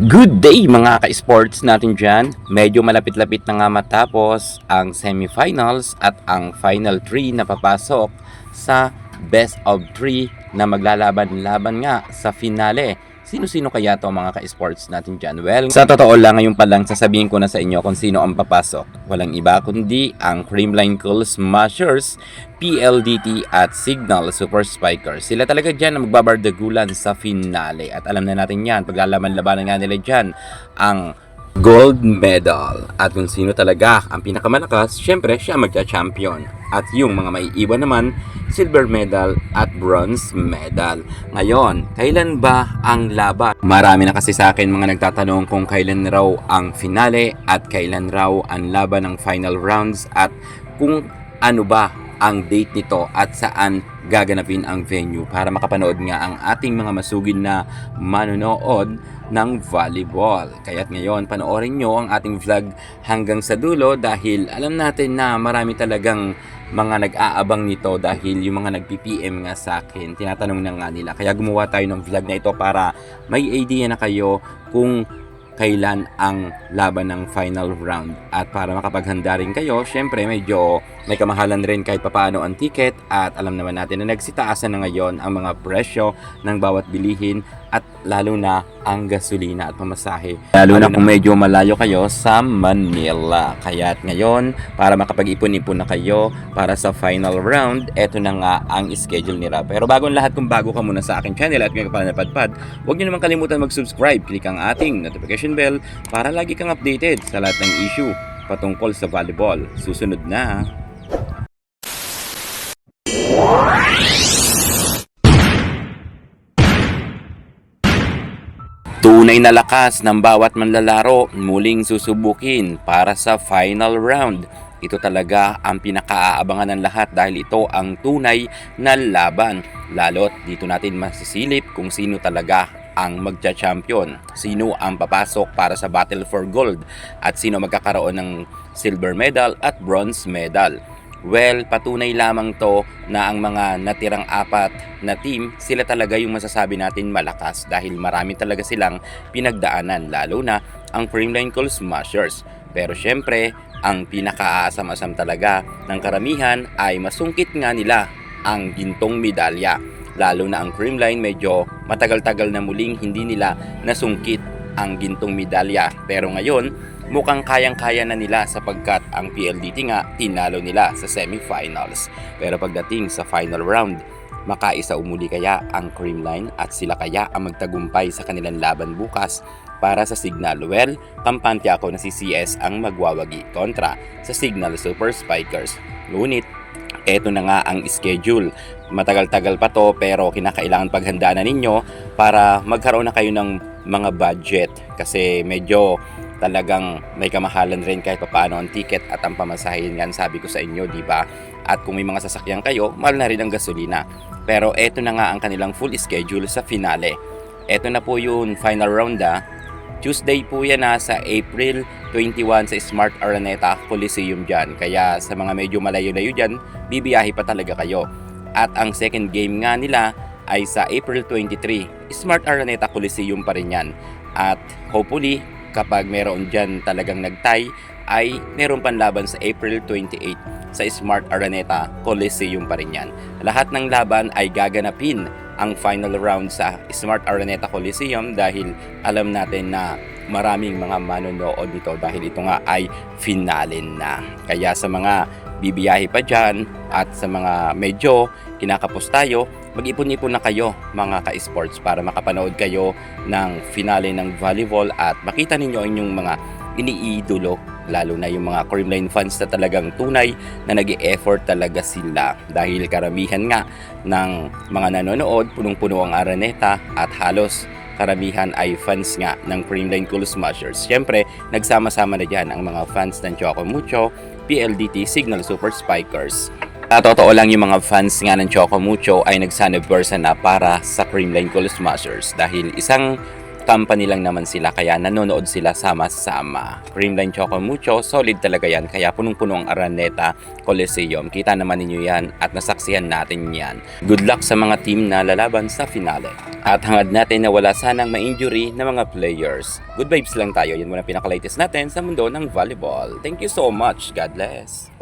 Good day mga ka-sports natin dyan. Medyo malapit-lapit na nga matapos ang semifinals at ang final 3 na papasok sa best of 3 na maglalaban-laban nga sa finale. Sino-sino kaya to mga ka-sports natin dyan? Well, sa totoo lang ngayon pa lang sasabihin ko na sa inyo kung sino ang papasok. Walang iba kundi ang Creamline Cool Smashers, PLDT at Signal Super Spikers. Sila talaga dyan ang magbabardagulan sa finale. At alam na natin yan, paglalaban-labanan nga nila dyan ang gold medal. At kung sino talaga ang pinakamalakas, syempre siya magka-champion. At yung mga maiiwan naman, silver medal at bronze medal. Ngayon, kailan ba ang laban? Marami na kasi sa akin mga nagtatanong kung kailan raw ang finale at kailan raw ang laban ng final rounds at kung ano ba ang date nito at saan gaganapin ang venue para makapanood nga ang ating mga masugid na manonood ng volleyball. Kaya't ngayon panoorin nyo ang ating vlog hanggang sa dulo dahil alam natin na marami talagang mga nag-aabang nito dahil yung mga nag-PPM nga sa akin, tinatanong na nga nila. Kaya gumawa tayo ng vlog na ito para may idea na kayo kung kailan ang laban ng final round. At para makapaghanda rin kayo, syempre medyo may kamahalan rin kahit papaano ang ticket at alam naman natin na nagsitaasan na ngayon ang mga presyo ng bawat bilihin at lalo na ang gasolina at pamasahe. Lalo na kung medyo malayo kayo sa Manila. Kaya't ngayon, para makapag-ipon-ipon na kayo para sa final round, eto na nga ang schedule nila. Pero bagong lahat, kung bago ka muna sa aking channel at ngayon ka pala napadpad, huwag niyo naman kalimutan mag-subscribe. Click ang ating notification bell para lagi kang updated sa lahat ng issue patungkol sa volleyball. Susunod na. Tunay na lakas ng bawat manlalaro muling susubukin para sa final round. Ito talaga ang pinakaaabangan ng lahat dahil ito ang tunay na laban. Lalo't dito natin masisilip kung sino talaga ang magcha-champion. Sino ang papasok para sa Battle for Gold at sino magkakaroon ng silver medal at bronze medal. Well, patunay lamang to na ang mga natirang apat na team, sila talaga yung masasabi natin malakas dahil marami talaga silang pinagdaanan, lalo na ang Creamline Cool Smashers. Pero syempre, ang pinakaasam-asam talaga ng karamihan ay masungkit nga nila ang gintong medalya. Lalo na ang Creamline medyo matagal-tagal na muling hindi nila nasungkit ang gintong medalya. Pero ngayon, mukhang kayang-kaya na nila sapagkat ang PLDT nga tinalo nila sa semifinals. Pero pagdating sa final round, makaisa umuli kaya ang Creamline at sila kaya ang magtagumpay sa kanilang laban bukas para sa Signal? Well, kampante ako na si CS ang magwawagi kontra sa Signal Super Spikers. Ngunit, eto na nga ang schedule. Matagal-tagal pa to pero kinakailangan paghandaan na ninyo para magkaroon na kayo ng mga budget kasi medyo talagang may kamahalan rin kahit paano ang ticket at ang pamasahin yan, sabi ko sa inyo, di ba? At kung may mga sasakyan kayo, mahal na rin ang gasolina. Pero eto na nga ang kanilang full schedule sa finale. Eto na po yung final round Tuesday po yan sa April 21 sa Smart Araneta Coliseum dyan. Kaya sa mga medyo malayo-layo dyan, bibiyahe pa talaga kayo. At ang second game nga nila ay sa April 23, Smart Araneta Coliseum pa rin yan. At hopefully, kapag meron dyan talagang nagtay, ay meron pang laban sa April 28 sa Smart Araneta Coliseum pa rin yan. Lahat ng laban ay gaganapin ang final round sa Smart Araneta Coliseum dahil alam natin na maraming mga manonood nito dahil ito nga ay finale na. Kaya sa mga bibiyahe pa dyan at sa mga medyo kinakapos tayo, mag-ipon-ipon na kayo mga ka-sports para makapanood kayo ng finale ng volleyball at makita ninyo inyong mga iniidolo, lalo na yung mga Creamline fans na talagang tunay na nag-e-effort talaga sila dahil karamihan nga ng mga nanonood punong-puno ang Araneta at halos karamihan ay fans nga ng Creamline Cool Smashers. Siyempre, nagsama-sama na dyan ang mga fans ng Choco Mucho, PLDT, Signal Super Spikers. Totoo lang yung mga fans nga ng Choco Mucho ay nagsanib-versa na para sa Creamline Cool Smashers dahil isang company lang naman sila kaya nanonood sila sama-sama. Creamline Choco Mucho, solid talaga yan kaya punong-puno ang Araneta Coliseum. Kita naman ninyo yan at nasaksihan natin yan. Good luck sa mga team na lalaban sa finale. At hangad natin na wala sanang ma-injury na mga players. Good vibes lang tayo, yun muna pinaka-latest natin sa mundo ng volleyball. Thank you so much, God bless.